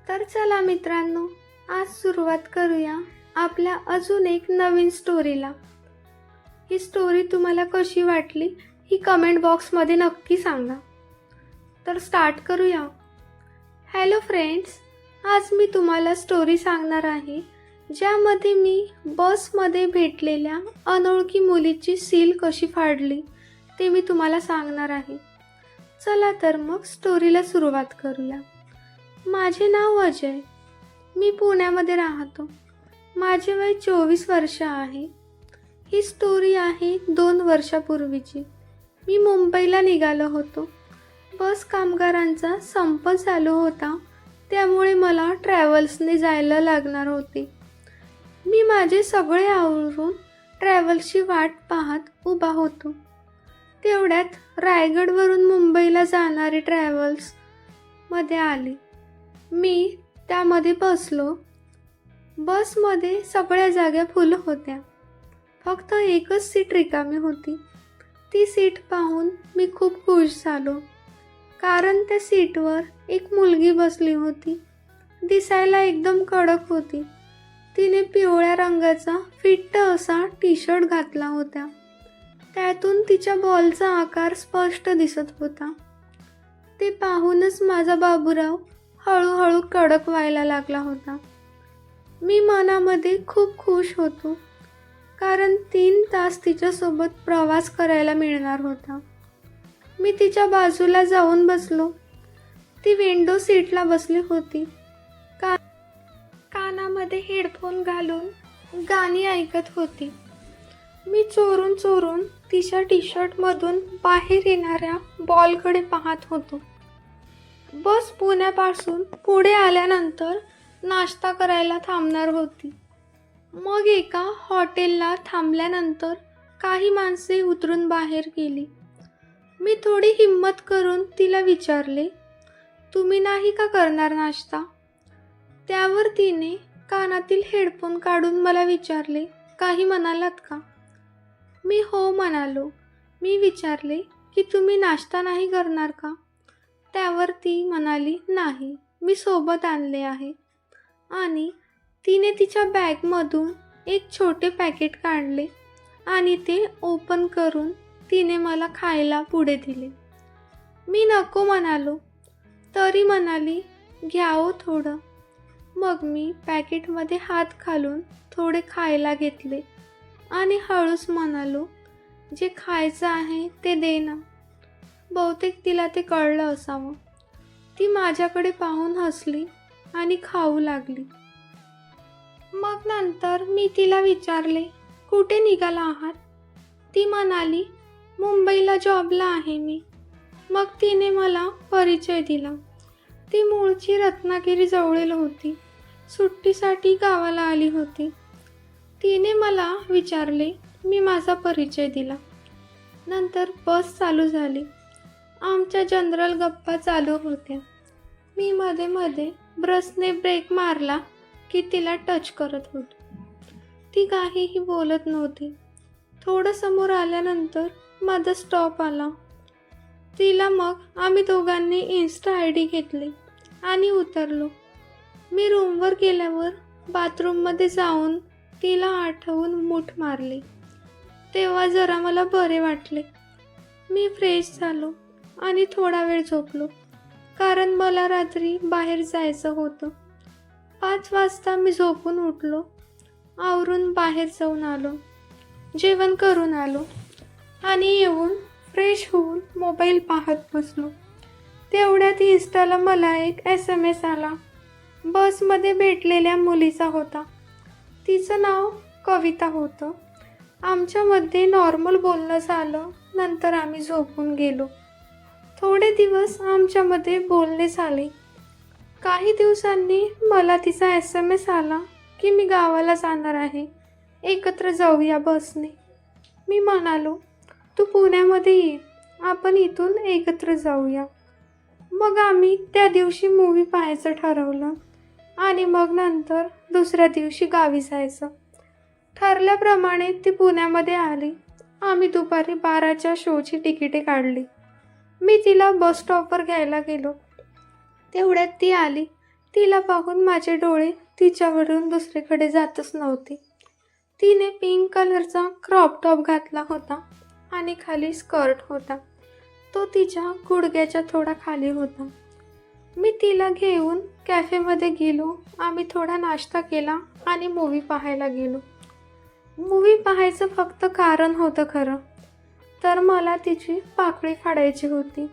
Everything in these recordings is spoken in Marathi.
तर चला मित्रांनो, आज सुरुवात करूया आपल्या अजून एक नवीन स्टोरीला. ही स्टोरी तुम्हाला कशी वाटली ही कमेंट बॉक्समध्ये नक्की सांगा. तर स्टार्ट करूया. हॅलो फ्रेंड्स, आज मी तुम्हाला स्टोरी सांगणार आहे ज्यामध्ये मी बसमध्ये भेटलेल्या अनोळखी मुलीची सील कशी फाडली ते मी तुम्हाला सांगणार आहे. चला तर मग स्टोरीला सुरुवात करूया. माझे नाव अजय. मी पुण्यामध्ये राहतो. माझे वय 24 वर्ष आहे. ही स्टोरी आहे 2 वर्षापूर्वीची. मी मुंबईला निघालो होतो. बस कामगारांचा संप चालू होता, त्यामुळे मला ट्रॅव्हल्सने जायला लागणार होते. मी माझे सगळे आवरून ट्रॅव्हल्सची वाट पाहत उभा होतो. तेवढ्यात रायगडवरून मुंबईला जाणारी ट्रॅव्हल्स मध्ये आली. मी त्यामध्ये बसलो. बसमध्ये सगळ्या जागा फुल होत्या. फक्त एकच सीट रिकामी होती. ती सीट पाहून मी खूप खुश झालो, कारण त्या सीटवर एक मुलगी बसली होती. दिसायला एकदम कडक होती. तिने पिवळ्या रंगाचा फिट्ट असा टी शर्ट घातला होता. त्यातून तिच्या बॉलचा आकार स्पष्ट दिसत होता. ते पाहूनच माझा बाबूराव हळूहळू कडक व्हायला लागला होता. मी मनामध्ये खूप खुश होतो, कारण 3 तास तिच्यासोबत प्रवास करायला मिळणार होता. मी तिच्या बाजूला जाऊन बसलो. ती विंडो सीटला बसली होती. कानामध्ये हेडफोन घालून गाणी ऐकत होती. मी चोरून चोरून तिच्या टी शर्टमधून बाहेर येणाऱ्या बॉलकडे पाहत होतो. बस पुण्यापासून पुढे आल्यानंतर नाश्ता करायला थांबणार होती. मग एका हॉटेलला थांबल्यानंतर काही माणसे उतरून बाहेर गेली. मी थोडी हिम्मत करून तिला विचारले, तुम्ही नाही का करणार नाश्ता? त्यावर तिने कानातील हेडफोन काढून मला विचारले, काही म्हणालात का? मी हो म्हणालो. मी विचारले की तुम्ही नाश्ता नाही करणार का? त्यावर ती म्हणाली, नाही, मी सोबत आणले आहे. आणि तिने तिच्या बॅगमधून एक छोटे पॅकेट काढले आणि ते ओपन करून तिने मला खायला पुढे दिले. मी नको म्हणालो, तरी म्हणाली, घ्या हो थोडं. मग मी पॅकेटमध्ये हात घालून थोडे खायला घेतले आणि हळूच म्हणालो, जे खायचं आहे ते दे ना. बहुतेक तिला ते कळलं असावं. ती माझ्याकडे पाहून हसली आणि खाऊ लागली. मग नंतर मी तिला विचारले, कुठे निघाला आहात? ती म्हणाली, मुंबईला जॉबला आहे मी. मग तिने मला परिचय दिला. ती मूळची रत्नागिरी जवळील होती. सुट्टीसाठी गावाला आली होती. तिने मला विचारले. मी माझा परिचय दिला. नंतर बस चालू झाली. आमच्या जनरल गप्पा चालू होत्या. मी मध्ये मध्ये ब्रशने ब्रेक मारला की तिला टच करत होतो. ती काहीही बोलत नव्हती. थोडं समोर आल्यानंतर माझा स्टॉप आला. तिला मग आम्ही दोघांनी इन्स्टा ID घेतली आणि उतरलो. मी रूमवर गेल्यावर बाथरूममध्ये जाऊन तिला आठवून मूठ मारली. तेव्हा जरा मला बरे वाटले. मी फ्रेश झालो आणि थोडा वेळ झोपलो, कारण मला रात्री बाहेर जायचं होतं. 5 वाजता मी झोपून उठलो. आवरून बाहेर जाऊन आलो. जेवण करून आलो आणि येऊन फ्रेश होऊन मोबाईल पाहत बसलो. तेवढ्यात इन्स्टाला मला एक SMS आला. बसमध्ये भेटलेल्या मुलीचा होता. तिचं नाव कविता होतं. आमच्यामध्ये नॉर्मल बोलणं झालं. नंतर आम्ही झोपून गेलो. थोडे दिवस आमच्यामध्ये बोलणे झाले. काही दिवसांनी मला तिचा SMS आला की मी गावाला जाणार आहे, एकत्र जाऊया बसने. मी म्हणालो, तू पुण्यामध्ये ये, आपण इथून एकत्र जाऊया. मग आम्ही त्या दिवशी मूवी पाहायचं ठरवलं आणि मग नंतर दुसऱ्या दिवशी गावी जायचं. ठरल्याप्रमाणे ती पुण्यामध्ये आली. आम्ही दुपारी 12च्या शोची तिकिटे काढली. मी तिला बस स्टॉपवर घ्यायला गेलो. तेवढ्यात ती आली. तिला पाहून माझे डोळे तिच्यावरून दुसरीकडे जातच नव्हते. तिने पिंक कलरचा क्रॉप टॉप घातला होता आणि खाली स्कर्ट होता. तो तिच्या गुडघ्याच्या थोडा खाली होता. मी तिला घेऊन कॅफेमध्ये गेलो. आम्ही थोडा नाश्ता केला आणि मूव्ही पाहायला गेलो. मूव्ही पाहायचं फक्त कारण होतं खरं तर मला तिची पाकळी फाडायची होती.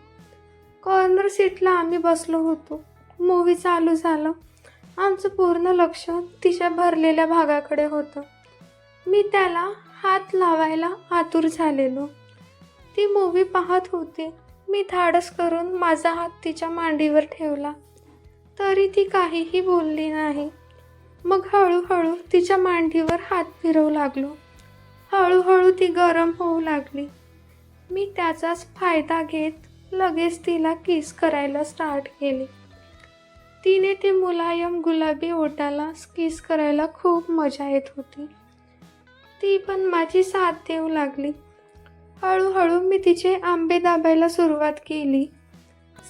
कॉर्नर सीटला आम्ही बसलो होतो. मूव्ही चालू झालं. आमचं पूर्ण लक्ष तिच्या भरलेल्या भागाकडे होतं. मी त्याला हात लावायला आतुर झालेलो. ती मूव्ही पाहत होती. मी धाडस करून माझा हात तिच्या मांडीवर ठेवला तरी ती काहीही बोलली नाही. मग हळूहळू तिच्या मांडीवर हात फिरवू लागलो. हळूहळू ती गरम होऊ लागली. मी त्याचाच फायदा घेत लगेच तिला किस करायला स्टार्ट केले. तिने ते मुलायम गुलाबी ओठाला किस करायला खूप मजा येत होती. ती पण माझी साथ देऊ लागली. हळूहळू मी तिचे आंबे दाबायला सुरुवात केली.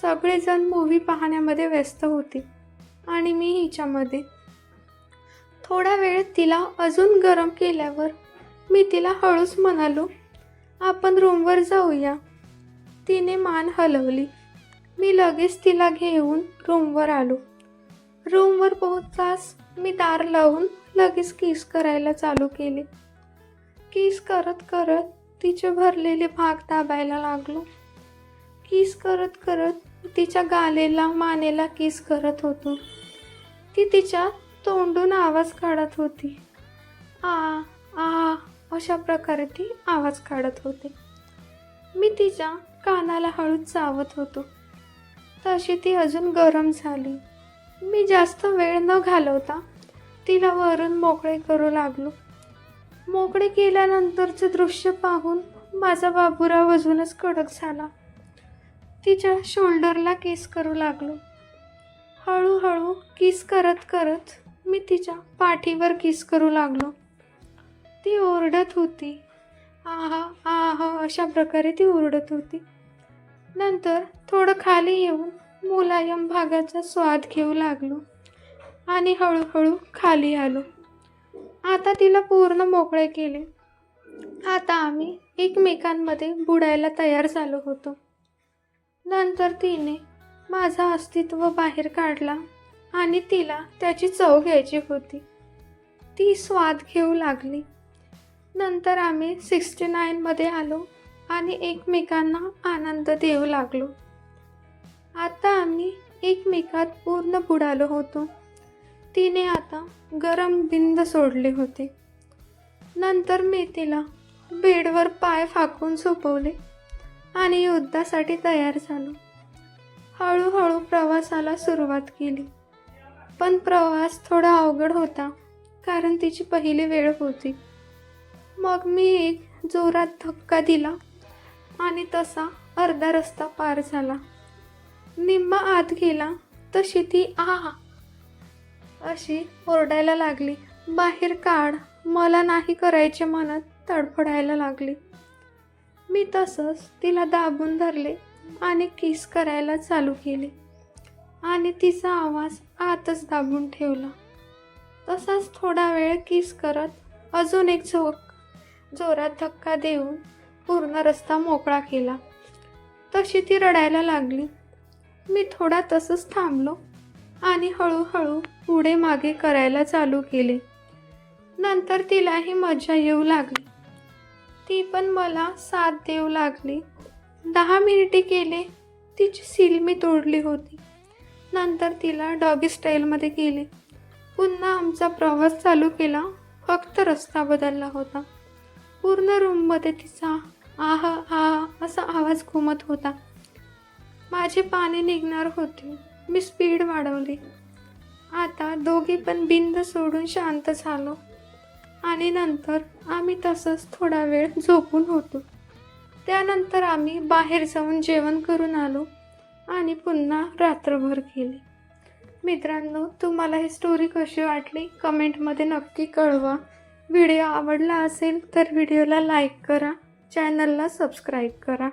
सगळेजण मूव्ही पाहण्यामध्ये व्यस्त होते आणि मी हिच्यामध्ये. थोडा वेळ तिला अजून गरम केल्यावर मी तिला हळूच म्हणालो, आपण रूमवर जाऊया. तिने मान हलवली. मी लगेच तिला घेऊन रूमवर आलो. रूमवर पोहोचताच मी दार लावून लगेच किस करायला चालू केले. किस करत करत तिचे भरलेले भाग दाबायला लागलो. किस करत करत तिच्या गालेला मानेला किस करत होतो. ती तिच्या तोंडून आवाज काढत होती. आ आ अशा प्रकारे ती आवाज काढत होती. मी तिच्या कानाला हळूच चावत होतो. तशी ती अजून गरम झाली. मी जास्त वेळ न घालवता तिला वरून मोकळे करू लागलो. मोकळे केल्यानंतरचे दृश्य पाहून माझा बाबूराव अजूनच कडक झाला. तिच्या शोल्डरला किस करू लागलो. हळूहळू किस करत करत मी तिच्या पाठीवर किस करू लागलो. ती ओरडत होती. आहा आहा अशा प्रकारे ती ओरडत होती. नंतर थोडं खाली येऊन मुलायम भागाचा स्वाद घेऊ लागलो आणि हळूहळू खाली आलो. आता तिला पूर्ण मोकळे केले. आता आम्ही एकमेकांमध्ये बुडायला तयार झालो होतो. नंतर तिने माझं अस्तित्व बाहेर काढला आणि तिला त्याची चव घ्यायची होती. ती स्वाद घेऊ लागली. नंतर आम्ही 69मध्ये आलो आणि एकमेकांना आनंद देऊ लागलो. आता आम्ही एकमेकात पूर्ण बुडालो होतो. तिने आता गरम बिंद सोडले होते. नंतर मी तिला बेडवर पाय फाकून झोपवले आणि युद्धासाठी तयार झालो. हळूहळू प्रवासाला सुरुवात केली. पण प्रवास थोडा अवघड होता कारण तिची पहिली वेळ होती. मग मी एक जोरात धक्का दिला आणि तसा अर्धा रस्ता पार झाला. निम्मा आत गेला तशी ती आहा अशी ओरडायला लागली. बाहेर काढ, मला नाही करायचे म्हणत तडफडायला लागली. मी तसंच तिला दाबून धरले आणि किस करायला चालू केले आणि तिचा आवाज आतच दाबून ठेवला. तसाच थोडा वेळ किस करत अजून एक जोरात धक्का देऊन पूर्ण रस्ता मोकळा केला. तशी ती रडायला लागली. मी थोडा तसंच थांबलो आणि हळूहळू पुढे मागे करायला चालू केले. नंतर तिलाही मजा येऊ लागली. ती पण मला साथ देऊ लागली. 10 मिनिटे केले. तिची सील मी तोडली होती. नंतर तिला डॉगी स्टाईलमध्ये केले. पुन्हा आमचा प्रवास चालू केला. फक्त रस्ता बदलला होता. पूर्ण रूममध्ये तिचा आह आह असा आवाज घुमत होता. माझे पाणी निघणार होते. मी स्पीड वाढवली. आता दोघी पण बिंद सोडून शांत झालो आणि नंतर आम्ही तसंच थोडा वेळ झोपून होतो. त्यानंतर आम्ही बाहेर जाऊन जेवण करून आलो आणि पुन्हा रात्रभर केली. मित्रांनो, तुम्हाला ही स्टोरी कशी वाटली कमेंटमध्ये नक्की कळवा. व्हिडिओ आवडला असेल तर व्हिडिओला लाईक करा, चॅनलला सबस्क्राईब करा.